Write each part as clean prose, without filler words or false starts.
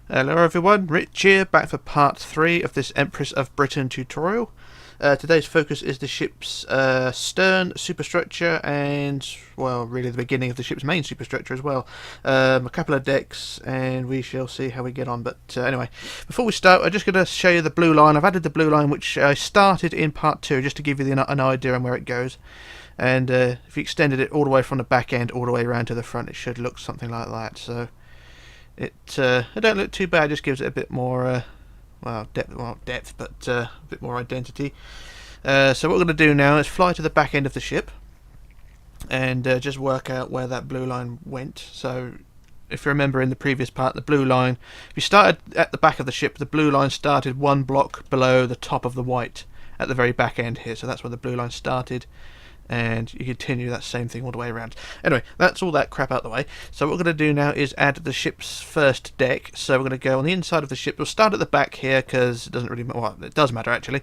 Hello everyone, Rich here, back for part 3 of this Empress of Britain tutorial. Today's focus is the ship's stern, superstructure, and, well, really the beginning of the ship's main superstructure as well. A couple of decks, and we shall see how we get on. But anyway, before we start, I'm just going to show you the blue line. I've added the blue line, which I started in part 2, just to give you an idea on where it goes. And if you extended it all the way from the back end all the way around to the front, it should look something like that. So it don't look too bad, just gives it a bit more depth, but a bit more identity. So what we're going to do now is fly to the back end of the ship and just work out where that blue line went. So if you remember in the previous part, the blue line, if you started at the back of the ship, the blue line started one block below the top of the white at the very back end here. So that's where the blue line started, and you continue that same thing all the way around. Anyway, that's all that crap out the way. So what we're going to do now is add the ship's first deck. So we're going to go on the inside of the ship. We'll start at the back here because it doesn't really matter. Well, it does matter actually,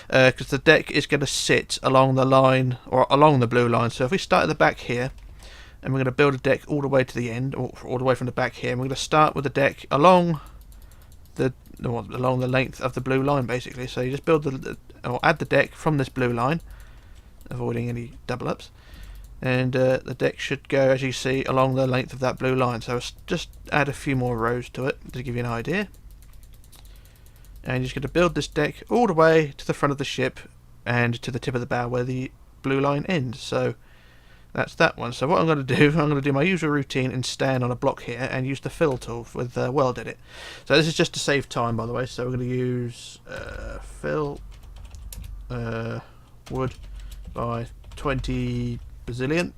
because the deck is going to sit along the line, or along the blue line. So if we start at the back here, and we're going to build a deck all the way to the end, or all the way from the back here, and we're going to start with the deck along the length of the blue line, basically. So you just build or add the deck from this blue line, avoiding any double ups, and the deck should go, as you see, along the length of that blue line. So just add a few more rows to it to give you an idea, and you're just going to build this deck all the way to the front of the ship and to the tip of the bow where the blue line ends. So that's that one. So what I'm going to do, I'm going to do my usual routine and stand on a block here and use the fill tool with Weld Edit. So this is just to save time, by the way. So we're going to use fill wood by 20 bazillion,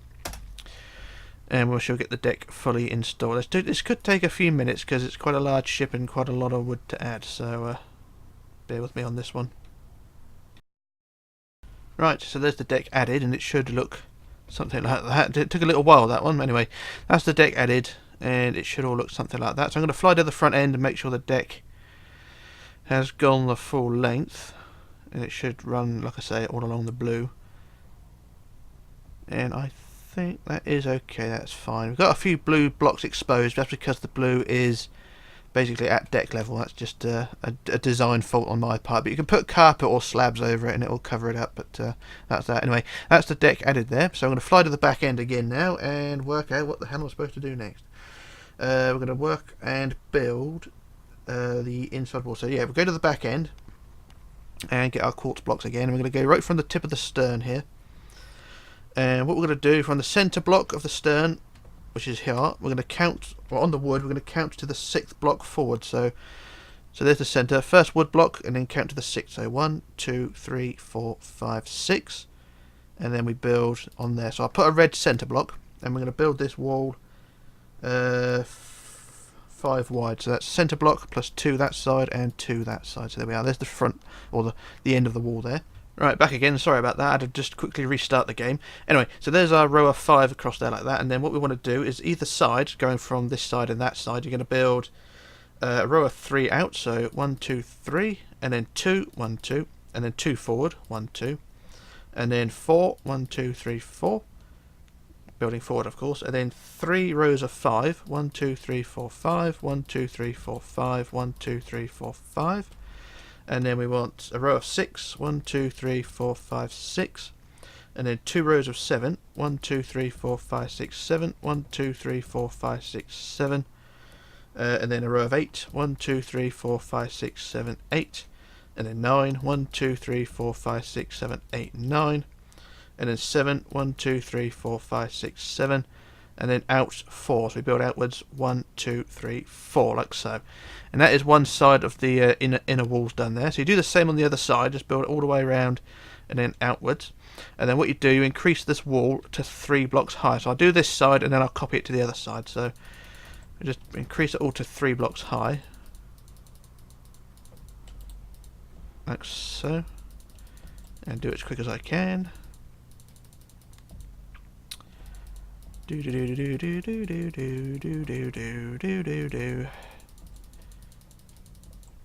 and we shall get the deck fully installed. This could take a few minutes because it's quite a large ship and quite a lot of wood to add, so bear with me on this one. Right, so there's the deck added, and it should look something like that. It took a little while, that one. Anyway, that's the deck added, and it should all look something like that. So I'm going to fly to the front end and make sure the deck has gone the full length, and it should run, like I say, all along the blue. And I think that is okay, that's fine. We've got a few blue blocks exposed, that's because the blue is basically at deck level. That's just a design fault on my part, but you can put carpet or slabs over it and it will cover it up. But that's that. Anyway, that's the deck added there. So I'm going to fly to the back end again now and work out what the hell I'm supposed to do next. We're going to work and build the inside wall. So yeah, we'll go to the back end and get our quartz blocks again, and we're going to go right from the tip of the stern here. And what we're going to do, from the centre block of the stern, which is here, we're going to count, or on the wood, we're going to count to the 6th block forward. So there's the centre, first wood block, and then count to the 6th. So 1, 2, 3, 4, 5, 6, and then we build on there. So I'll put a red centre block, and we're going to build this wall 5 wide. So that's centre block plus 2 that side and 2 that side. So there we are. There's the front, or the end of the wall there. Right, back again, sorry about that, I had to just quickly restart the game. Anyway, so there's our row of 5 across there like that, and then what we want to do is either side, going from this side and that side, you're going to build a row of 3 out, so 1, 2, 3, and then 2, 1, 2, and then 2 forward, 1, 2, and then 4, 1, 2, 3, 4, building forward of course, and then 3 rows of 5, 1, 2, 3, 4, 5, 1, 2, 3, 4, 5, 1, 2, 3, 4, 5, and then we want a row of 6, 1, 2, 3, 4, 5, 6, and then 2 rows of 7, 1, 2, 3, 4, 5, 6, 7, 1, 2, 3, 4, 5, 6, 7, and then a row of 8, 1, 2, 3, 4, 5, 6, 7, 8, and then 9, 1, 2, 3, 4, 5, 6, 7, 8, 9, and then 7, 1, 2, 3, 4, 5, 6, 7, and then out 4. So we build outwards 1, 2, 3, 4, like so. And that is one side of the inner walls done there. So you do the same on the other side, just build it all the way around and then outwards. And then what you do, you increase this wall to 3 blocks high. So I'll do this side and then I'll copy it to the other side. So we just increase it all to 3 blocks high, like so, and do it as quick as I can. Do do do do do do do do do do do do do do.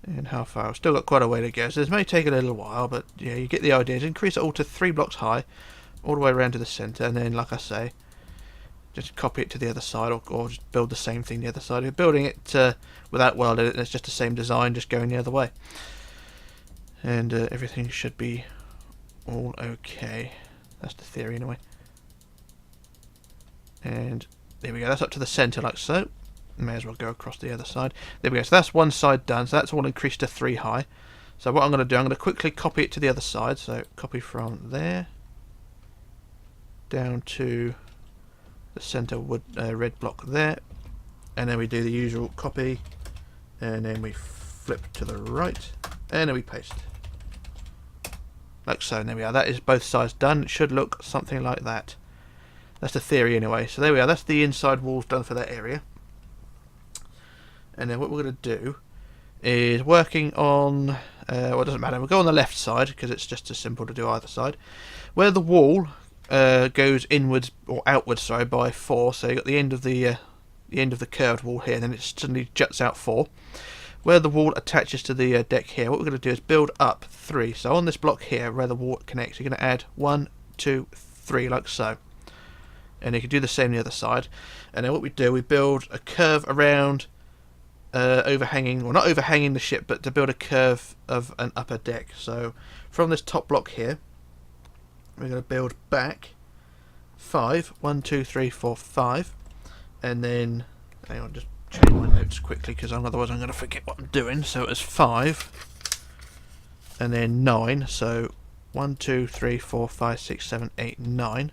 And how far? I've still got quite a way to go, so this may take a little while, but yeah, you get the idea. Just increase it all to 3 blocks high, all the way around to the centre, and then, like I say, just copy it to the other side, or just build the same thing the other side. If you're building it without welding it, it's just the same design, just going the other way. And everything should be all okay. That's the theory anyway. And there we go, that's up to the centre like so. May as well go across the other side. There we go, so that's one side done, so that's all increased to 3 high. So what I'm going to do, I'm going to quickly copy it to the other side. So copy from there down to the centre wood red block there, and then we do the usual copy, and then we flip to the right, and then we paste like so. And there we are, that is both sides done. It should look something like that. That's the theory anyway. So there we are, that's the inside walls done for that area. And then what we're going to do is working on well, it doesn't matter, we'll go on the left side because it's just as simple to do either side. Where the wall goes inwards or outwards, sorry, by 4, so you got the end of the curved wall here, and then it suddenly juts out 4. Where the wall attaches to the deck here, what we're going to do is build up 3. So on this block here, where the wall connects, you're going to add 1, 2, 3, like so. And you can do the same on the other side. And then what we do, we build a curve around overhanging, well, not overhanging the ship, but to build a curve of an upper deck. So from this top block here, we're going to build back 5, 1, 2, 3, 4, 5, and then hang on, just change my notes quickly because otherwise I'm going to forget what I'm doing. So it's 5, and then 9. So 1, 2, 3, 4, 5, 6, 7, 8, 9.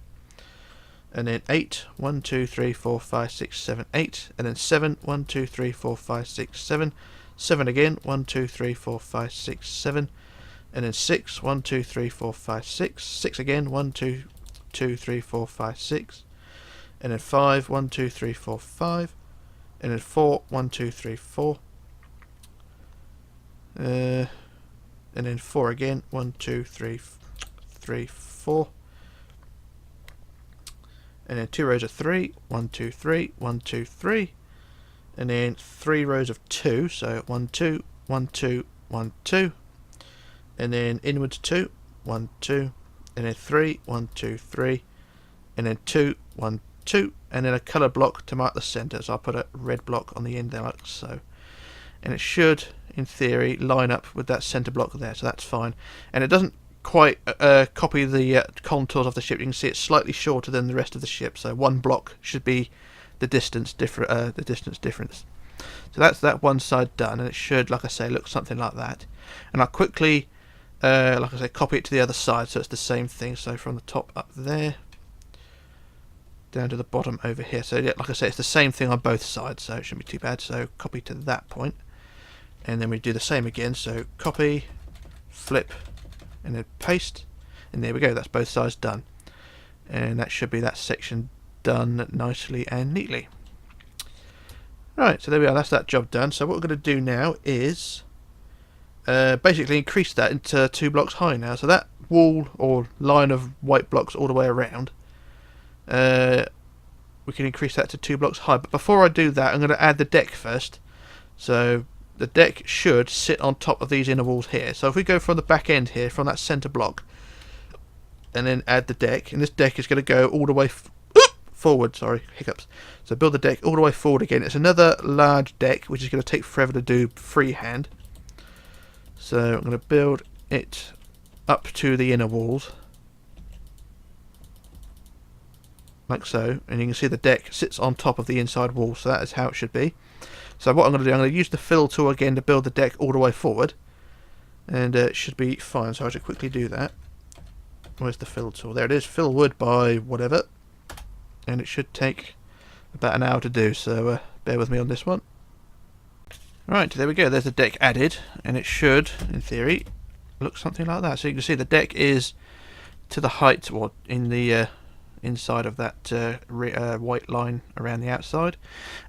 And then 8, 1, 2, 3, 4, 5, 6, 7, 8, and then 7, 1, 2, 3, 4, 5, 6, 7, 7 again, 1, 2, 3, 4, 5, 6, 7, and then 6, 1, 2, 3, 4, 5, 6, 6 again, 1, 2, 2, 3, 4, 5, 6, and then 5, 1, 2, 3, 4, 5, and then 4, 1, 2, 3, 4, and then 4 again, 1, 2, 3, 3, 4. And then 2 rows of 3, 1, 2, 3, 1, 2, 3, and then 3 rows of 2, so 1, 2, 1, 2, 1, 2, and then inwards 2, 1, 2, and then 3, 1, 2, 3, and then 2, 1, 2, and then a colour block to mark the centre. So I'll put a red block on the end there like so. And it should, in theory, line up with that centre block there, so that's fine. And it doesn't quite copy the contours of the ship. You can see it's slightly shorter than the rest of the ship, so 1 block should be the distance difference. So that's that one side done, and it should, like I say, look something like that. And I'll quickly, like I say, copy it to the other side, so it's the same thing. So from the top up there down to the bottom over here. So yeah, like I say, it's the same thing on both sides, so it shouldn't be too bad. So copy to that point, and then we do the same again. So copy, flip, and then paste, and there we go, that's both sides done. And that should be that section done nicely and neatly. Right, so there we are, that's that job done. So what we're going to do now is basically increase that into 2 blocks high now. So that wall or line of white blocks all the way around, we can increase that to 2 blocks high. But before I do that, I'm going to add the deck first. So the deck should sit on top of these inner walls here. So if we go from the back end here, from that centre block, and then add the deck, and this deck is going to go all the way forward, sorry, hiccups. So build the deck all the way forward again. It's another large deck, which is going to take forever to do freehand. So I'm going to build it up to the inner walls, like so, and you can see the deck sits on top of the inside wall, so that is how it should be. So what I'm going to do, I'm going to use the fill tool again to build the deck all the way forward, and it should be fine. So I should quickly do that. Where's the fill tool? There it is, fill wood by whatever, and it should take about an hour to do, so bear with me on this one. Right, there we go, there's the deck added, and it should, in theory, look something like that. So you can see the deck is to the height, or in the inside of that white line around the outside,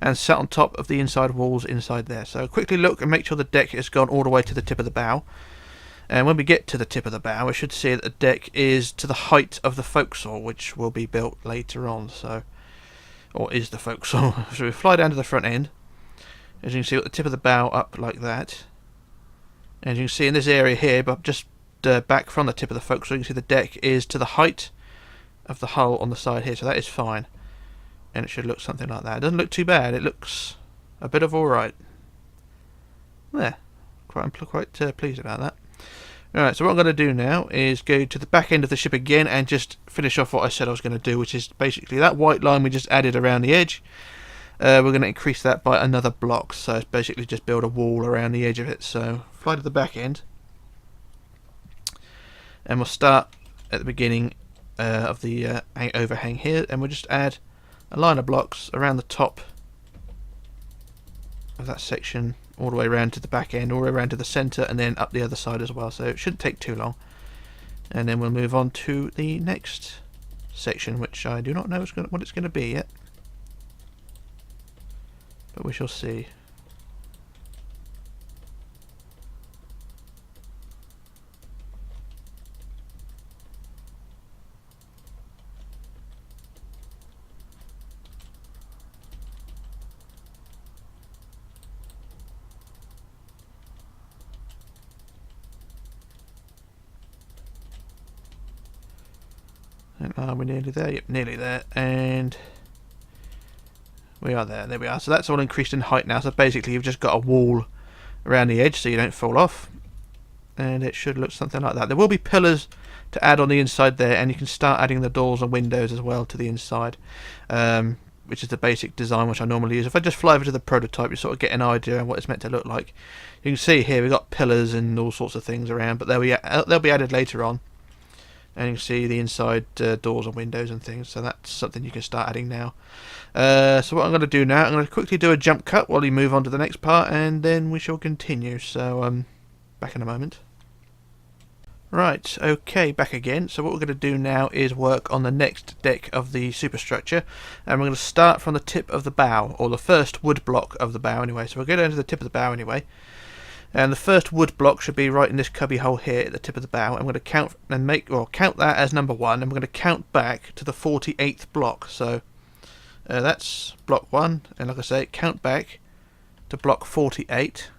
and sat on top of the inside walls inside there. So quickly look and make sure the deck has gone all the way to the tip of the bow, and when we get to the tip of the bow we should see that the deck is to the height of the forecastle, which will be built later on, so, or is the forecastle. So we fly down to the front end, as you can see, at the tip of the bow up like that, and you can see in this area here, but just back from the tip of the forecastle, you can see the deck is to the height of the hull on the side here, so that is fine. and it should look something like that. It doesn't look too bad. It looks a bit of alright. There. I'm quite pleased about that. Alright, so what I'm going to do now is go to the back end of the ship again and just finish off what I said I was going to do, which is basically that white line we just added around the edge. We're going to increase that by another block, so it's basically just build a wall around the edge of it. So fly to the back end, and we'll start at the beginning of the overhang here, and we'll just add a line of blocks around the top of that section, all the way around to the back end, all the way around to the centre, and then up the other side as well. So it shouldn't take too long, and then we'll move on to the next section, which I do not know what it's going to be yet, but we shall see. And are we nearly there? Yep, nearly there. And we are there. There we are. So that's all increased in height now. So basically you've just got a wall around the edge so you don't fall off. And it should look something like that. There will be pillars to add on the inside there, and you can start adding the doors and windows as well to the inside, which is the basic design which I normally use. If I just fly over to the prototype, you sort of get an idea of what it's meant to look like. You can see here we've got pillars and all sorts of things around, but they'll be added later on. And you can see the inside doors and windows and things, so that's something you can start adding now. So what I'm going to do now, I'm going to quickly do a jump cut while you move on to the next part, and then we shall continue. So back in a moment. Right, okay, back again. So what we're going to do now is work on the next deck of the superstructure, and we're going to start from the tip of the bow, or the first wood block of the bow anyway. So we'll go down to the tip of the bow anyway. And the first wood block should be right in this cubby hole here at the tip of the bow. I'm going to count that as number 1, and we're going to count back to the 48th block. So that's block 1, and like I say, count back to block 48.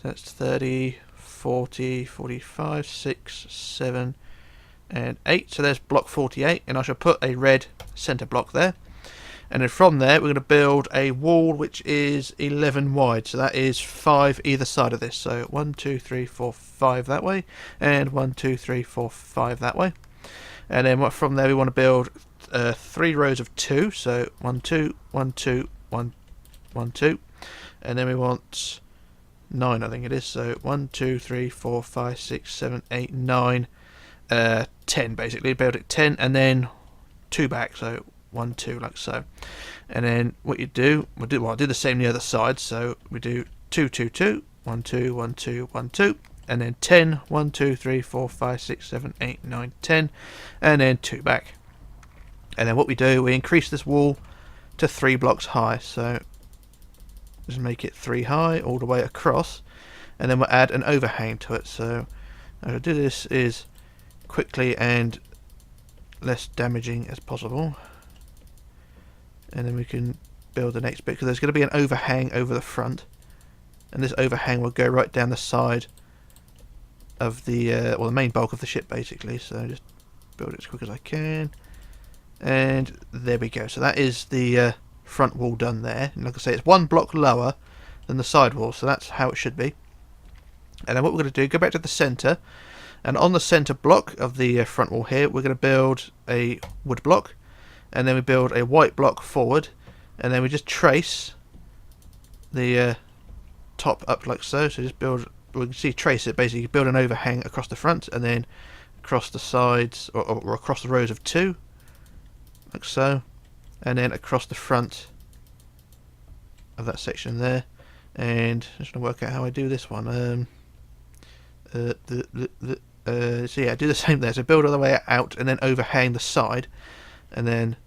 So that's 30, 40, 45, 6, 7, and 8. So there's block 48, and I shall put a red centre block there. And then from there we're going to build a wall which is 11 wide, so that is 5 either side of this. So 1, 2, 3, 4, 5 that way, and 1, 2, 3, 4, 5 that way. And then from there we want to build 3 rows of 2, so 1, 2, 1, 2, 1, 1, 2, and then we want 9, I think it is. So 1, 2, 3, 4, 5, 6, 7, 8, 9, 10 basically. Build it 10, and then 2 back. So 1, 2, like so. And then what you do, I'll do the same the other side. So we do 2, 2, 2, 1, 2, 1, 2, 1, 2, and then 10, 1, 2, 3, 4, 5, 6, 7, 8, 9, 10, and then 2 back. And then what we do, we increase this wall to 3 blocks high. So just make it 3 high all the way across, and then we'll add an overhang to it. So how to do this is quickly and less damaging as possible. And then we can build the next bit, because there's going to be an overhang over the front, and this overhang will go right down the side of the the main bulk of the ship basically. So just build it as quick as I can, and there we go. So that is the front wall done there, and like I say, it's 1 block lower than the side wall, so that's how it should be. And then what we're going to do, go back to the centre, and on the centre block of the front wall here, we're going to build a wood block, and then we build a white block forward, and then we just trace the top up like so. So just build, we can see trace it basically, build an overhang across the front, and then across the sides, or across the rows of 2 like so, and then across the front of that section there. And I'm just going to work out how I do this one. So yeah, do the same there. So build all the way out, and then overhang the side, and then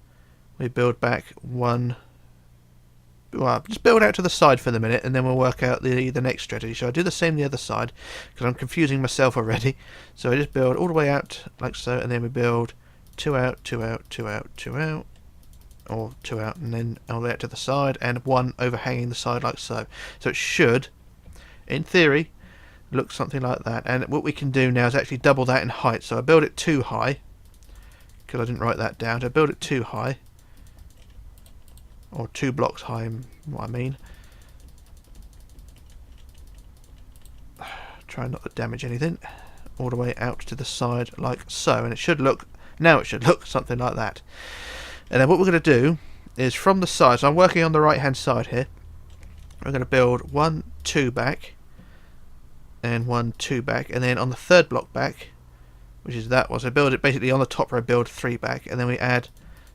we build back 1. Well, just build out to the side for the minute, and then we'll work out the next strategy. So I do the same the other side, because I'm confusing myself already. So I just build all the way out like so, and then we build 2 out, 2 out, 2 out, 2 out, or 2 out, and then all the way out to the side, and 1 overhanging the side like so. So it should, in theory, look something like that. And what we can do now is actually double that in height. So I build it too high, because I didn't write that down. So I build it too high, or 2 blocks high, what I mean. Try not to damage anything. All the way out to the side like so, and it should look, now it should look something like that. And then what we're going to do is from the side, so I'm working on the right hand side here, we're going to build 1, 2 back, and 1, 2 back, and then on the third block back, which is that one, so build it basically on the top row, build 3 back, and then we add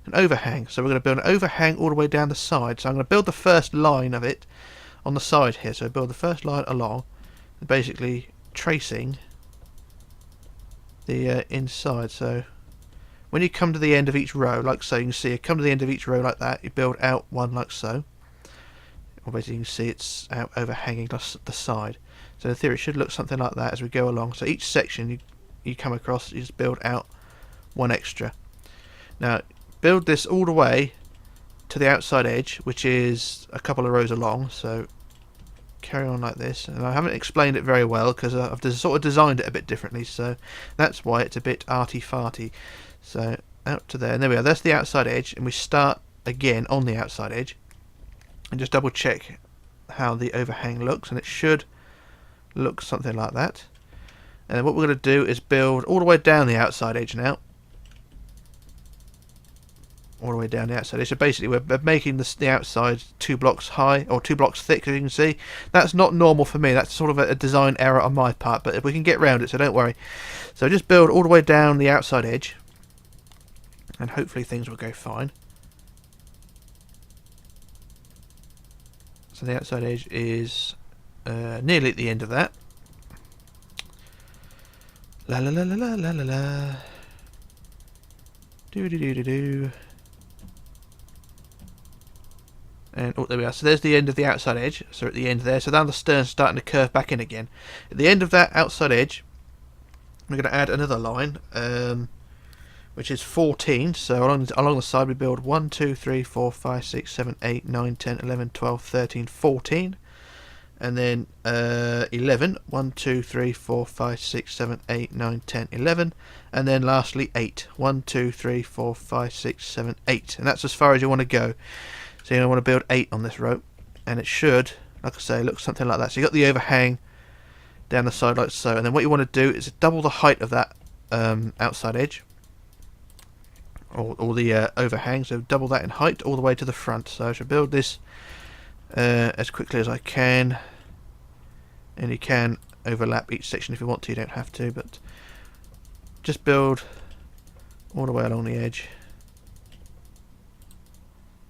an overhang. So we're going to build an overhang all the way down the side. So I'm going to build the first line of it on the side here. So build the first line along, and basically tracing the inside. So when you come to the end of each row, like so, you can see you come to the end of each row like that, you build out one like so. Or basically you can see it's out overhanging the side. So in theory it should look something like that as we go along. So each section you come across, you just build out one extra. Now build this all the way to the outside edge, which is a couple of rows along. So carry on like this, and I haven't explained it very well because I've sort of designed it a bit differently, so that's why it's a bit arty-farty. So out to there, and there we are, that's the outside edge, and we start again on the outside edge and just double check how the overhang looks, and it should look something like that. And then what we're going to do is build all the way down the outside edge now, all the way down the outside edge. So basically we're making the outside 2 blocks high, or 2 blocks thick, as you can see. That's not normal for me, that's sort of a design error on my part, but we can get around it, so don't worry. So just build all the way down the outside edge, and hopefully things will go fine. So the outside edge is nearly at the end of that. La la la la la la la la. Do do do do do. And oh, there we are. So there's the end of the outside edge. So at the end there. So down the stern's starting to curve back in again. At the end of that outside edge, we're going to add another line, which is 14. So along the side we build 1, 2, 3, 4, 5, 6, 7, 8, 9, 10, 11, 12, 13, 14. And then 11. 1, 2, 3, 4, 5, 6, 7, 8, 9, 10, 11. And then lastly 8. 1, 2, 3, 4, 5, 6, 7, 8. And that's as far as you want to go. So you're going to want to build 8 on this rope, and it should, like I say, look something like that. So you've got the overhang down the side like so, and then what you want to do is double the height of that outside edge, or the overhang, so double that in height all the way to the front. So I should build this as quickly as I can, and you can overlap each section if you want to, you don't have to, but just build all the way along the edge,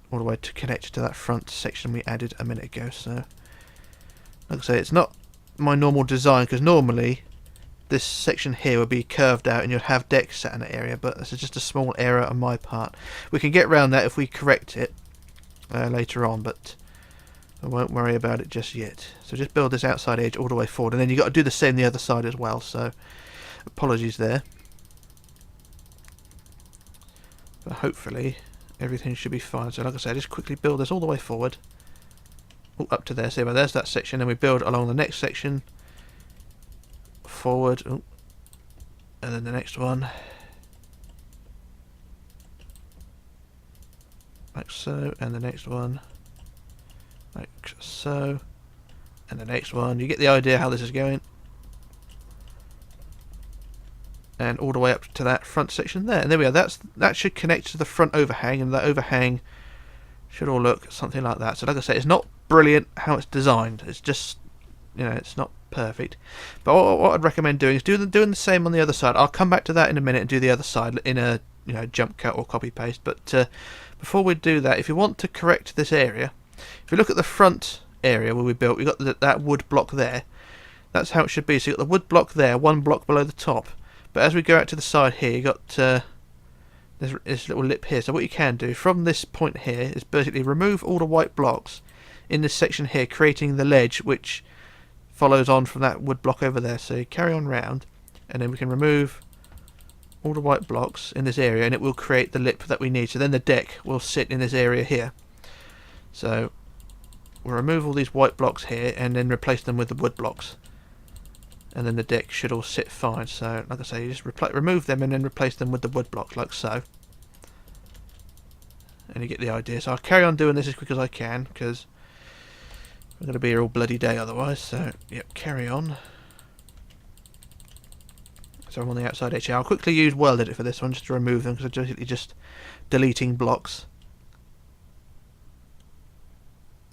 all the way to connect to that front section we added a minute ago. So like I say, it's not my normal design, because normally this section here would be curved out and you'd have decks sat in that area, but this is just a small error on my part. We can get around that if we correct it later on, but I won't worry about it just yet. So just build this outside edge all the way forward, and then you've got to do the same the other side as well, so apologies there. But hopefully everything should be fine. So like I said, just quickly build this all the way forward, up to there. So there's that section, and we build along the next section forward, and then the next one like so, and the next one like so, and the next one. You get the idea how this is going, and all the way up to that front section there, and there we are. That should connect to the front overhang, and that overhang should all look something like that. So like I say, it's not brilliant how it's designed, it's just, you know, it's not perfect, but what I'd recommend doing is doing the same on the other side. I'll come back to that in a minute and do the other side in a, you know, jump cut or copy paste, but before we do that, if you want to correct this area, if you look at the front area where we built, we've got that wood block there. That's how it should be. So you've got the wood block there, one block below the top, but as we go out to the side here, you've got this little lip here. So what you can do from this point here is basically remove all the white blocks in this section here, creating the ledge which follows on from that wood block over there. So you carry on round, and then we can remove all the white blocks in this area, and it will create the lip that we need. So then the deck will sit in this area here. So we'll remove all these white blocks here and then replace them with the wood blocks, and then the deck should all sit fine. So like I say, you just remove them and then replace them with the wood blocks like so. and you get the idea. So I'll carry on doing this as quick as I can, because we're going to be here all bloody day otherwise. So, yep, carry on. So I'm on the outside edge here. I'll quickly use World Edit for this one, just to remove them, because I'm basically just deleting blocks.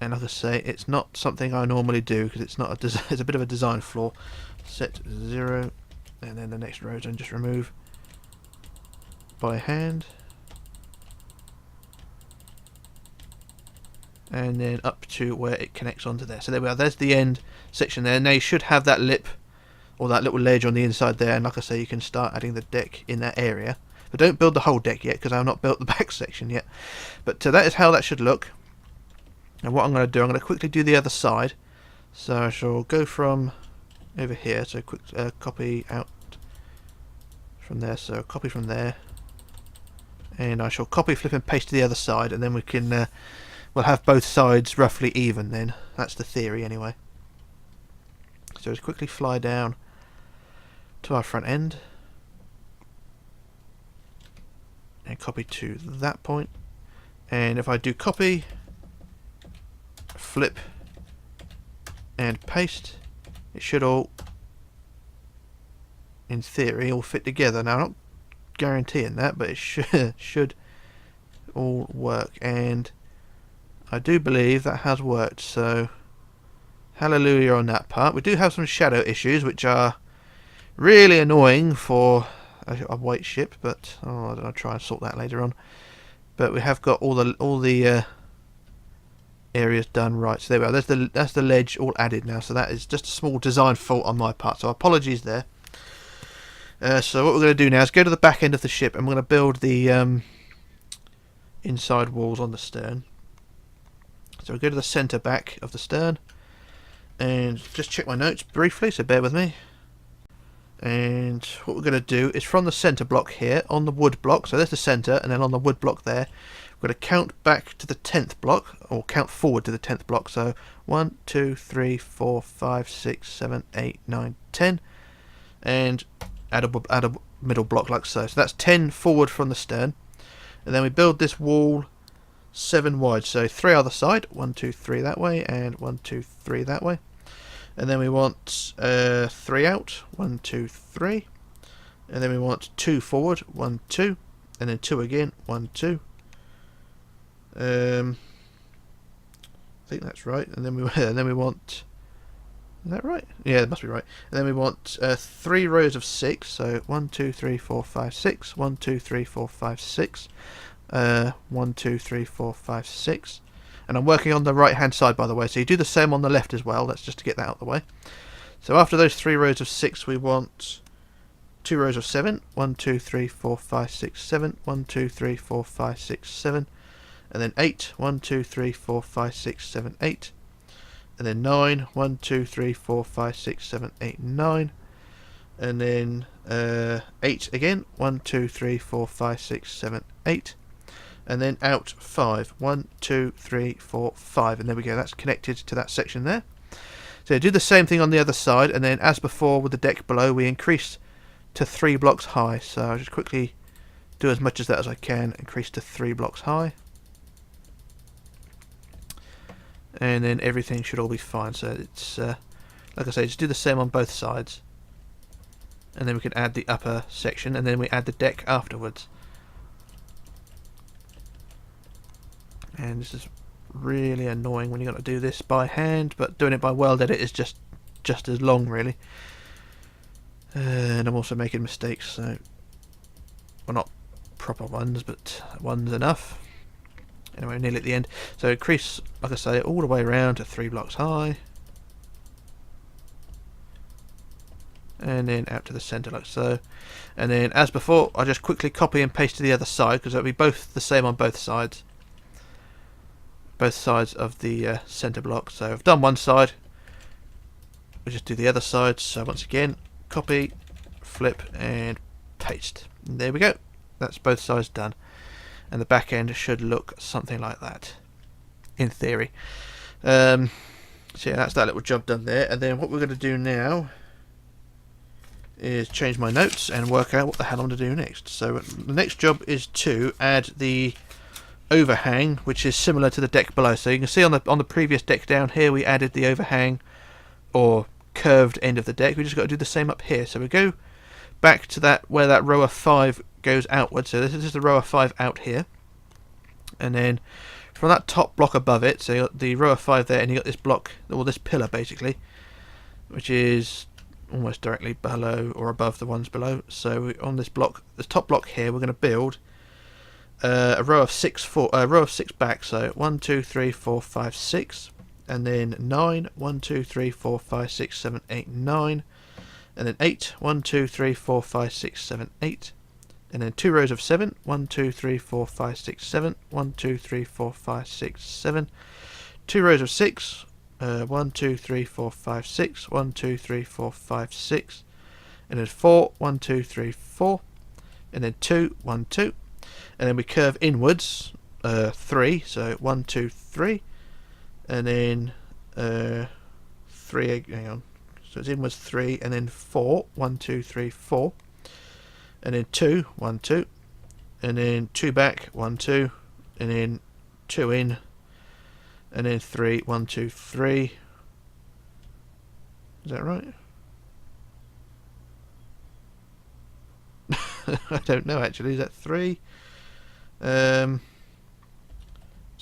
And like I say, it's not something I normally do, because it's not it's a bit of a design flaw. Set 0, and then the next row and just remove by hand. And then up to where it connects onto there. So there we are, there's the end section there. Now you should have that lip, or that little ledge on the inside there, and like I say, you can start adding the deck in that area. But don't build the whole deck yet, because I have not built the back section yet. But that is how that should look. And what I'm going to do, I'm going to quickly do the other side. So I shall go from over here, so quick copy out from there, so copy from there. And I shall copy, flip and paste to the other side, and then we can, we'll have both sides roughly even then. That's the theory anyway. So just quickly fly down to our front end. And copy to that point. And if I do copy, flip and paste, it should all, in theory, all fit together. Now I'm not guaranteeing that, but it should all work, and I do believe that has worked, so hallelujah on that part. We do have some shadow issues which are really annoying for a white ship, but I'll try and sort that later on. But we have got all the areas done right. So there we are. That's the ledge all added now. So that is just a small design fault on my part. So apologies there. So what we're going to do now is go to the back end of the ship, and we're going to build the inside walls on the stern. So we'll go to the centre back of the stern, and just check my notes briefly. So bear with me. And what we're going to do is from the centre block here on the wood block. So there's the centre, and then on the wood block there, we're going to count back to the 10th block, or count forward to the 10th block. So 1, 2, 3, 4, 5, 6, 7, 8, 9, 10, and add a middle block like so. So that's 10 forward from the stern, and then we build this wall 7 wide. So 3 either side, 1, 2, 3 that way, and 1, 2, 3 that way. And then we want 3 out, 1, 2, 3, and then we want 2 forward, 1, 2, and then 2 again, 1, 2. I think that's right. And then we want. Is that right? Yeah, it must be right. And then we want 3 rows of 6. So 1, 2, 3, 4, 5, 6. 1, 2, 3, 4, 5, 6. 1, 2, 3, 4, 5, 6. And I'm working on the right hand side, by the way, so you do the same on the left as well. That's just to get that out of the way. So after those 3 rows of 6, we want 2 rows of 7. 1, 2, 3, 4, 5, 6, 7. 1, 2, 3, 4, 5, 6, 7. And then 8. 1, 2, 3, 4, 5, 6, 7, 8. And then 9. 1, 2, 3, 4, 5, 6, 7, 8, 9. And then 8 again. 1, 2, 3, 4, 5, 6, 7, 8. And then out 5. 1, 2, 3, 4, 5. And there we go. That's connected to that section there. So do the same thing on the other side, and then as before with the deck below, we increase to 3 blocks high. So I'll just quickly do as much as that as I can. Increase to 3 blocks high. And then everything should all be fine. So it's like I say, just do the same on both sides, and then we can add the upper section, and then we add the deck afterwards. And this is really annoying when you've got to do this by hand, but doing it by World Edit is just as long, really. And I'm also making mistakes, so well, not proper ones, but ones enough. Anyway, nearly at the end. So increase, like I say, all the way around to 3 blocks high. And then out to the centre like so. And then, as before, I just quickly copy and paste to the other side, because it'll be both the same on both sides. Both sides of the centre block. So I've done one side. We'll just do the other side. So once again, copy, flip, and paste. And there we go. That's both sides done. And the back end should look something like that, in theory. So yeah, that's that little job done there. And then what we're going to do now is change my notes and work out what the hell I'm going to do next. So the next job is to add the overhang, which is similar to the deck below. So you can see on the previous deck down here, we added the overhang or curved end of the deck. We just got to do the same up here. So we go back to that where that row of 5 goes outward. So this is the row of 5 out here, and then from that top block above it, so you got the row of 5 there, and you got this block, or this pillar basically, which is almost directly below or above the ones below. So on this block, the top block here, we're going to build a row of 6 back. So 1 2 3 4 5 6, and then 9 1 2 3 4 5 6 7 8 9, and then 8 1 2 3 4 5 6 7 8, and then 2 rows of 7 1 2 3 4 5 6 7 1 2 3 4 5 6 7, 2 rows of 6 1 2 3 4 5 6 1 2 3 4 5 6, and then 4 1 2 3 4, and then 2 1 2, and then we curve inwards 3, so 1 2 3, and then 3, hang on, so it's inwards 3, and then 4 1 2 3 4, and then 2 1 2, and then 2 back 1 2, and then 2 in, and then 3 1 2 3. Is that right? I don't know actually. Is that 3? So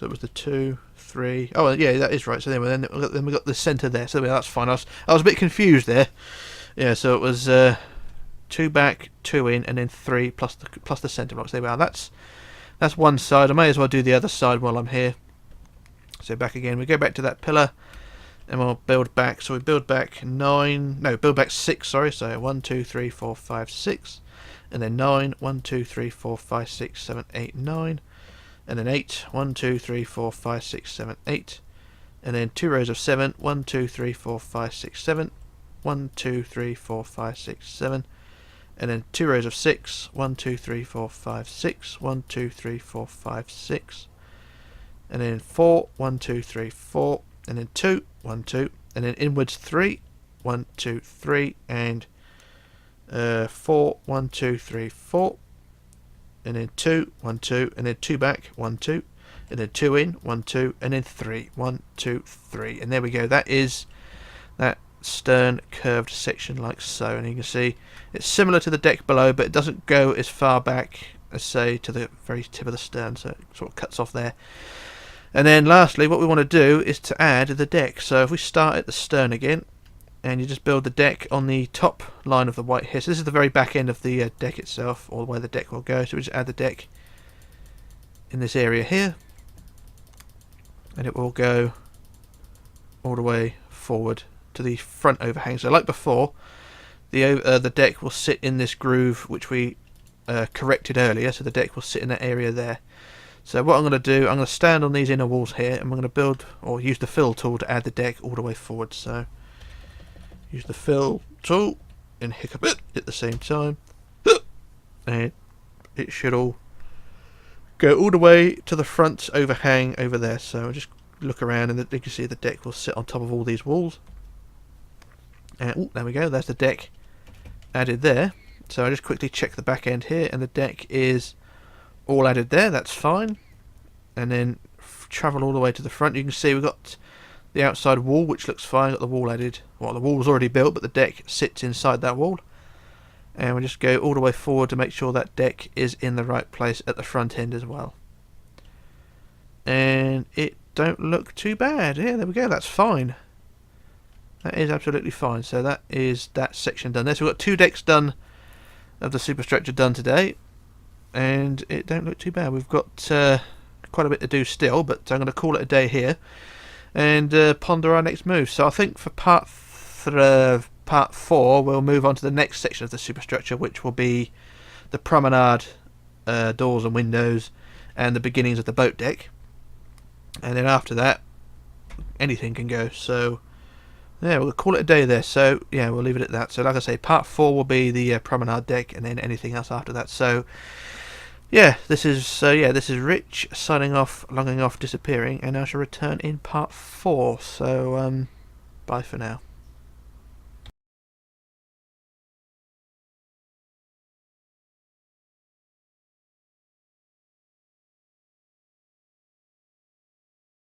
it was the 2 3. Oh yeah, that is right. So then we got the centre there. So that's fine. I was a bit confused there. Yeah. So it was 2 back, 2 in, and then 3 plus the centre blocks. There we are. That's one side. I may as well do the other side while I'm here. So back again, we go back to that pillar, and we'll build back. So we build back build back 6, sorry. So 1 2 3 4 5 6, and then 9 1 2 3 4 5 6 7 8 9, and then 8 1 2 3 4 5 6 7 8, and then 2 rows of 7 1 2 3 4 5 6 7 1 2 3 4 5 6 7, and then 2 rows of 6 1 2 3 4 5 6 1 2 3 4 5 6, and then 4 1 2 3 4, and then 2 1 2, and then inwards 3 1 2 3, and 4 1 2 3 4, and then 2 1 2, and then 2 back 1 2, and then 2 in 1 2, and then 3 1 2 3, and there we go. That is that stern curved section like so, and you can see it's similar to the deck below, but it doesn't go as far back as, say, to the very tip of the stern, so it sort of cuts off there. And then lastly, what we want to do is to add the deck. So if we start at the stern again, and you just build the deck on the top line of the white here. So this is the very back end of the deck itself, or where the deck will go. So we just add the deck in this area here, and it will go all the way forward to the front overhang. So like before, the deck will sit in this groove which we corrected earlier. So the deck will sit in that area there. So what I'm going to do, I'm going to stand on these inner walls here, and we're going to build, or use the fill tool to add the deck all the way forward. So use the fill tool and hiccup it at the same time, and it should all go all the way to the front overhang over there. So just look around, and you can see the deck will sit on top of all these walls. And there we go, there's the deck added there. So I just quickly check the back end here, and the deck is all added there. That's fine. And then travel all the way to the front. You can see we've got the outside wall, which looks fine. Got the wall added. Well, the wall's already built, but the deck sits inside that wall. And we'll just go all the way forward to make sure that deck is in the right place at the front end as well. And it don't look too bad. Yeah, there we go. That's fine. That is absolutely fine. So that is that section done there. So we've got 2 decks done of the superstructure done today, and it don't look too bad. We've got quite a bit to do still, but I'm going to call it a day here and ponder our next move. So I think for part 4 we'll move on to the next section of the superstructure, which will be the promenade doors and windows and the beginnings of the boat deck. And then after that, anything can go. So yeah, we'll call it a day there. So yeah, we'll leave it at that. So like I say, part 4 will be the promenade deck, and then anything else after that. So yeah, this is Rich signing off, logging off, disappearing, and I shall return in part 4. So bye for now.